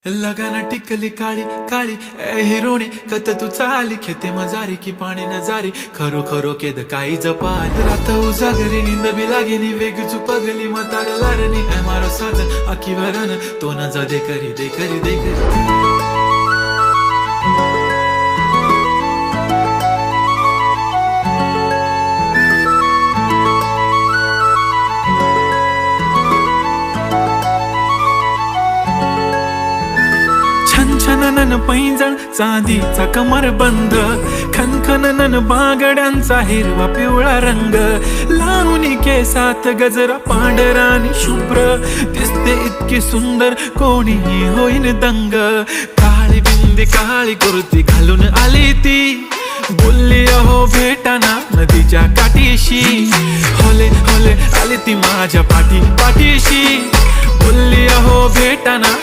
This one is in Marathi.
लगाना टिकली काळी काळी ए हिरोणी कत तू चाली खेते मजारी की पाणी नजारी खरो खरो केद काही जपाल रात उजागरी निंद बी लागेनी वेग चुपगली मतार लारणी ए मारो साज आखी भरन तो न जा दे करी दे करी दे करी छनछनन पैंजण चांदीचा कमर बंद खनखनन बांगड्यांचा हिरवा पिवळा रंग लावणी केसात गजरा पांढरा आणि शुभ्र दिसते इतकी सुंदर कोणीही होईन दंग काळी बिंदी काळी कुर्ती घालून आली ती बोलली अहो भेटाना नदीच्या काठीशी होले होले आली ती माझ्या पाठीशी बोलली अहो भेटाना